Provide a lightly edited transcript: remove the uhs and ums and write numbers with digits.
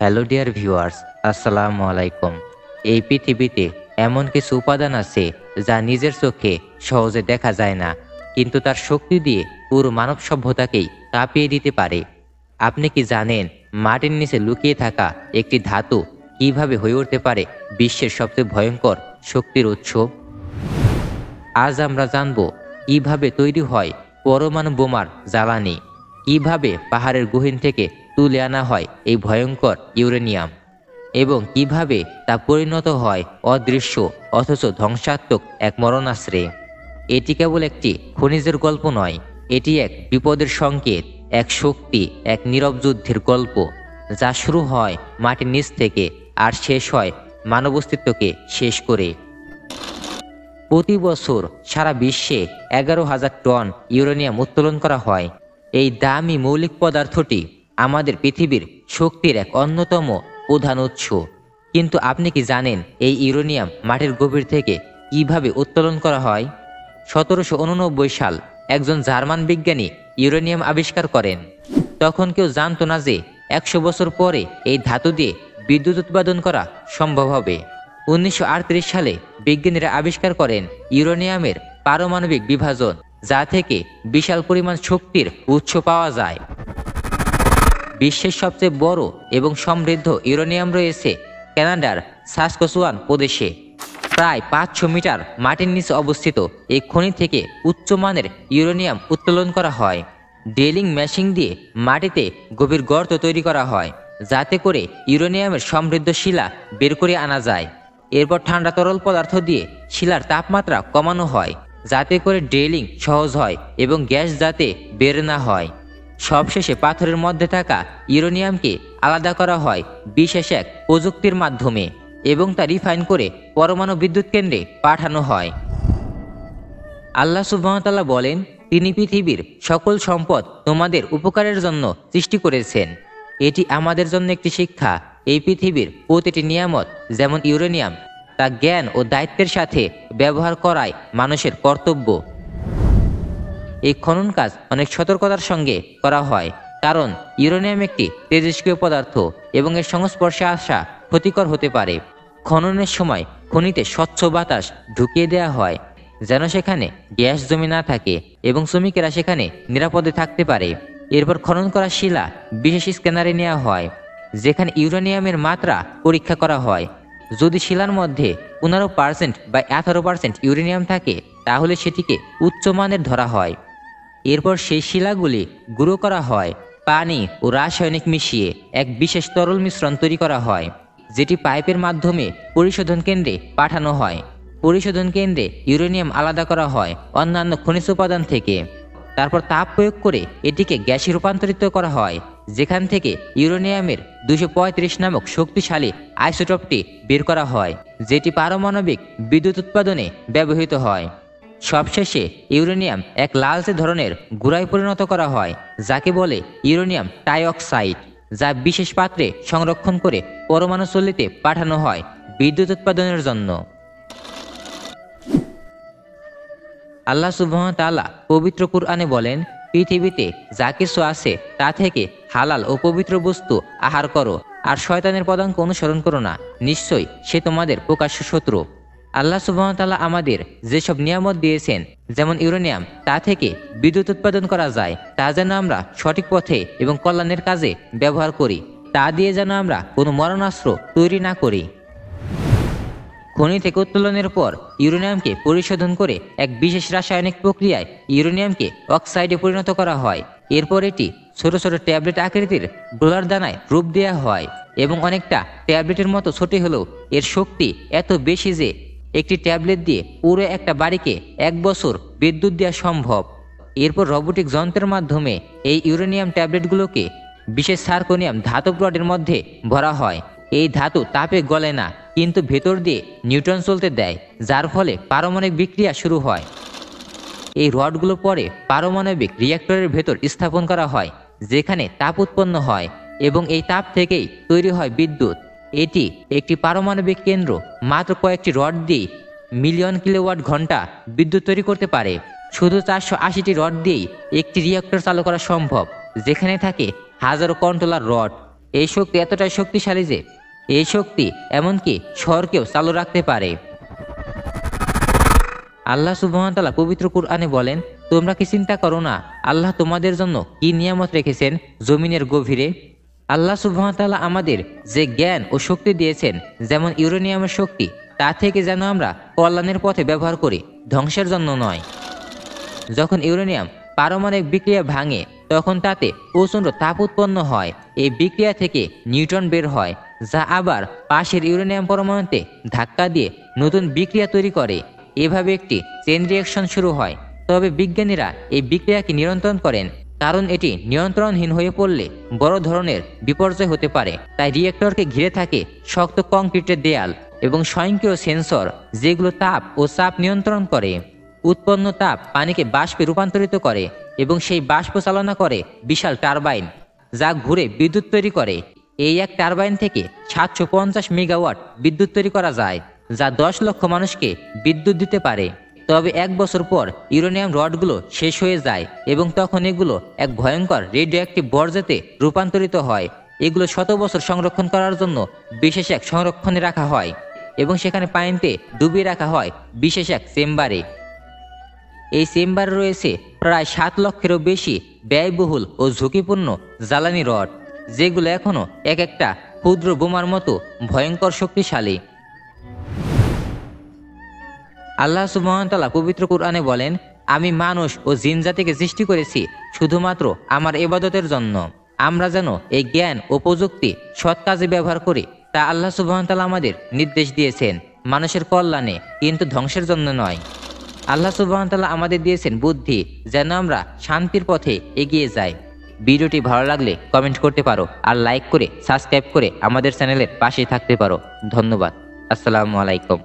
Hello dear viewers, আসসালামু আলাইকুম। এই পৃথিবীতে এমন কিছু উপাদান আছে যা নিজের চোখে সহজে দেখা যায় না, কিন্তু তার শক্তি দিয়ে পুরো মানব সভ্যতাকেই কাঁপিয়ে দিতে পারে। আপনি কি জানেন মাটির নিচে লুকিয়ে থাকা একটি ধাতু কিভাবে হয়ে উঠতে পারে বিশ্বের সবচেয়ে ভয়ঙ্কর শক্তির উৎস? আজ আমরা জানব কিভাবে তৈরি হয় পরমাণু বোমার জ্বালানি, কিভাবে পাহাড়ের গহীন থেকে তুলে আনা হয় এই ভয়ঙ্কর ইউরেনিয়াম, এবং কিভাবে তা পরিণত হয় অদৃশ্য অথচ ধ্বংসাত্মক এক মরণাস্ত্রে। এটি কেবল একটি খনিজের গল্প নয়, এটি এক বিপদের সংকেত, এক শক্তি, এক নীরব যুদ্ধের গল্প, যা শুরু হয় মাটির নিচ থেকে আর শেষ হয় মানব অস্তিত্বকে শেষ করে। প্রতি বছর সারা বিশ্বে 11,000 টন ইউরেনিয়াম উত্তোলন করা হয়। এই দামি মৌলিক পদার্থটি আমাদের পৃথিবীর শক্তির এক অন্যতম প্রধান উৎস। কিন্তু আপনি কি জানেন এই ইউরেনিয়াম মাটির গভীর থেকে কিভাবে উত্তোলন করা হয়? 1789 সাল একজন জার্মান বিজ্ঞানী ইউরেনিয়াম আবিষ্কার করেন। তখন কেউ জানতো না যে 100 বছর পরে এই ধাতু দিয়ে বিদ্যুৎ উৎপাদন করা সম্ভব হবে। 1938 সালে বিজ্ঞানীরা আবিষ্কার করেন ইউরেনিয়ামের পারমাণবিক বিভাজন, যা থেকে বিশাল পরিমাণ শক্তির উৎস পাওয়া যায়। বিশ্বের সবচেয়ে বড় এবং সমৃদ্ধ ইউরেনিয়াম রয়েছে কানাডার সাসকচুয়ান প্রদেশে। প্রায় 500 মিটার মাটির নিচে অবস্থিত এই খনি থেকে উচ্চমানের ইউরেনিয়াম উত্তোলন করা হয়। ড্রিলিং মেশিন দিয়ে মাটিতে গভীর গর্ত তৈরি করা হয়, যাতে করে ইউরেনিয়ামের সমৃদ্ধ শিলা বের করে আনা যায়। এরপর ঠান্ডা তরল পদার্থ দিয়ে শিলার তাপমাত্রা কমানো হয়, যাতে করে ড্রিলিং সহজ হয় এবং গ্যাস যাতে বের না হয়। সবশেষে পাথরের মধ্যে থাকা ইউরেনিয়ামকে আলাদা করা হয় বিশেষ এক প্রযুক্তির মাধ্যমে এবং তা রিফাইন করে পরমাণু বিদ্যুৎ কেন্দ্রে পাঠানো হয়। আল্লাহ সুবহানাহু ওয়া তাআলা বলেন, তিনি পৃথিবীর সকল সম্পদ তোমাদের উপকারের জন্য সৃষ্টি করেছেন। এটি আমাদের জন্য একটি শিক্ষা। এই পৃথিবীর প্রতিটি নিয়ামত, যেমন ইউরেনিয়াম, তা জ্ঞান ও দায়িত্বের সাথে ব্যবহার করাই মানুষের কর্তব্য। এই খনন কাজ অনেক সতর্কতার সঙ্গে করা হয়, কারণ ইউরেনিয়াম একটি তেজস্ক্রিয় পদার্থ এবং এর সংস্পর্শে আসা ক্ষতিকর হতে পারে। খননের সময় খনিতে স্বচ্ছ বাতাস ঢুকিয়ে দেওয়া হয়, যেন সেখানে গ্যাস জমে না থাকে এবং শ্রমিকেরা সেখানে নিরাপদে থাকতে পারে। এরপর খনন করা শিলা বিশেষ স্ক্যানারে নেওয়া হয়, যেখানে ইউরেনিয়ামের মাত্রা পরীক্ষা করা হয়। যদি শিলার মধ্যে 15% বা 18% ইউরেনিয়াম থাকে, তাহলে সেটিকে উচ্চমানের ধরা হয়। এরপর সেই শিলাগুলি গুঁড়ো করা হয়, পানি ও রাসায়নিক মিশিয়ে এক বিশেষ তরল মিশ্রণ তৈরি করা হয়, যেটি পাইপের মাধ্যমে পরিশোধন কেন্দ্রে পাঠানো হয়। পরিশোধন কেন্দ্রে ইউরেনিয়াম আলাদা করা হয় অন্যান্য খনিজ উপাদান থেকে। তারপর তাপ প্রয়োগ করে এটিকে গ্যাসে রূপান্তরিত করা হয়, যেখান থেকে ইউরেনিয়ামের 235 নামক শক্তিশালী আইসোটোপটি বের করা হয়, যেটি পারমাণবিক বিদ্যুৎ উৎপাদনে ব্যবহৃত হয়। সবশেষে ইউরেনিয়াম এক লালচে ধরনের গুঁড়ায় পরিণত করা হয়, যাকে বলে ইউরেনিয়াম টাইঅক্সাইড, যা বিশেষ পাত্রে সংরক্ষণ করে পরমাণু চুল্লিতে পাঠানো হয় বিদ্যুৎ উৎপাদনের জন্য। আল্লাহ সুবহানাহু ওয়া তাআলা পবিত্র কুরআনে বলেন, পৃথিবীতে যা কিছু আছে তা থেকে হালাল ও পবিত্র বস্তু আহার করো, আর শয়তানের পদাঙ্ক অনুসরণ করো না, নিশ্চয়ই সে তোমাদের প্রকাশ্য শত্রু। আল্লাহ সুবহানাহু ওয়া তাআলা আমাদের যেসব নিয়ামত দিয়েছেন, যেমন ইউরেনিয়াম, তা থেকে বিদ্যুৎ উৎপাদন করা যায়, তা যেন আমরা সঠিক পথে এবং কল্যাণের কাজে ব্যবহার করি। তা দিয়ে যেন আমরা কোনো মরণাস্ত্র তৈরি না করি। খনি থেকে উত্তোলনের পর ইউরেনিয়ামকে পরিশোধন করে এক বিশেষ রাসায়নিক প্রক্রিয়ায় ইউরেনিয়ামকে অক্সাইডে পরিণত করা হয়। এরপর এটি ছোট ছোট ট্যাবলেট আকৃতির ডলার দানায় রূপ দেওয়া হয় এবং অনেকটা ট্যাবলেটের মতো ছোট হলেও এর শক্তি এত বেশি যে একটি ট্যাবলেট দিয়ে পুরো একটা বাড়িকে 1 বছর বিদ্যুৎ দেওয়া সম্ভব। এরপর রোবোটিক যন্ত্রের মাধ্যমে এই ইউরেনিয়াম ট্যাবলেটগুলোকে বিশেষ সার্কোনিয়াম ধাতব রডের মধ্যে ভরা হয়। এই ধাতু তাপে গলে না, কিন্তু ভেতর দিয়ে নিউট্রন চলতে দেয়, যার ফলে পারমাণবিক বিক্রিয়া শুরু হয়। এই রডগুলো পরে পারমাণবিক রিঅ্যাক্টরের ভেতর স্থাপন করা হয়, যেখানে তাপ উৎপন্ন হয় এবং এই তাপ থেকেই তৈরি হয় বিদ্যুৎ। এটি একটি পারমাণবিক কেন্দ্র মাত্র কয়েকটি রড দিয়ে মিলিয়ন কিলোওয়াট ঘন্টা বিদ্যুৎ তৈরি করতে পারে। শুধু 480টি রড দিয়েই একটি রিঅ্যাক্টর চালু করা সম্ভব, যেখানে থাকে হাজারো কন্ট্রোলার রড। এই শক্তি এতটাই শক্তিশালী যে এই শক্তি এমনকি শহরকেও চালু রাখতে পারে। আল্লাহ সুবহানাহু ওয়া তাআলা পবিত্র কুরআনে বলেন, তোমরা কি চিন্তা করো না আল্লাহ তোমাদের জন্য কি নিয়ামত রেখেছেন জমিনের গভীরে? আল্লাহ সুবহানাহু ওয়া তাআলা আমাদের যে জ্ঞান ও শক্তি দিয়েছেন, যেমন ইউরেনিয়ামের শক্তি, তা থেকে যেন আমরা কল্যাণের পথে ব্যবহার করি, ধ্বংসের জন্য নয়। যখন ইউরেনিয়াম পারমাণবিক বিক্রিয়া ভাঙে তখন তাতে প্রচণ্ড তাপ উৎপন্ন হয়। এই বিক্রিয়া থেকে নিউট্রন বের হয়, যা আবার পাশের ইউরেনিয়াম পরমাণুতে ধাক্কা দিয়ে নতুন বিক্রিয়া তৈরি করে। এভাবে একটি চেইন রিঅ্যাকশন শুরু হয়। তবে বিজ্ঞানীরা এই বিক্রিয়াকে নিয়ন্ত্রণ করেন, কারণ এটি নিয়ন্ত্রণহীন হয়ে পড়লে বড় ধরনের বিপর্যয় হতে পারে। তাই রিঅ্যাক্টরকে ঘিরে থাকে শক্ত কংক্রিটের দেয়াল এবং স্বয়ংক্রিয় সেন্সর, যেগুলো তাপ ও চাপ নিয়ন্ত্রণ করে। উৎপন্ন তাপ পানিকে বাষ্পে রূপান্তরিত করে এবং সেই বাষ্প চালনা করে বিশাল টারবাইন, যা ঘুরে বিদ্যুৎ তৈরি করে। এই এক টারবাইন থেকে 750 মেগাওয়াট বিদ্যুৎ তৈরি করা যায়, যা 10 লক্ষ মানুষকে বিদ্যুৎ দিতে পারে। তবে 1 বছর পর ইউরেনিয়াম রডগুলো শেষ হয়ে যায় এবং তখন এগুলো এক ভয়ঙ্কর রেডিও অ্যাক্টিভ বর্জ্যতে রূপান্তরিত হয়। এগুলো শত বছর সংরক্ষণ করার জন্য বিশেষ এক সংরক্ষণে রাখা হয় এবং সেখানে পানিতে ডুবিয়ে রাখা হয় বিশেষ এক চেম্বারে। এই চেম্বারে রয়েছে প্রায় 7 লক্ষেরও বেশি ব্যয়বহুল ও ঝুঁকিপূর্ণ জ্বালানি রড, যেগুলো এখনও এক একটা ক্ষুদ্র বোমার মতো ভয়ঙ্কর শক্তিশালী। আল্লাহ সুবহানাহু ওয়া তাআলা পবিত্র কুরআনে বলেন, আমি মানুষ ও জিন জাতিকে সৃষ্টি করেছি শুধুমাত্র আমার ইবাদতের জন্য। আমরা যেন এই জ্ঞান ও প্রযুক্তি সৎ কাজে ব্যবহার করি, তা আল্লাহ সুবহানাহু ওয়া তাআলা আমাদের নির্দেশ দিয়েছেন, মানুষের কল্যাণে, কিন্তু ধ্বংসের জন্য নয়। আল্লাহ সুবহানাহু ওয়া তাআলা আমাদের দিয়েছেন বুদ্ধি, যেন আমরা শান্তির পথে এগিয়ে যাই। ভিডিওটি ভালো লাগলে কমেন্ট করতে পারো, আর লাইক করে সাবস্ক্রাইব করে আমাদের চ্যানেলের পাশে থাকতে পারো। ধন্যবাদ। আসসালামু আলাইকুম।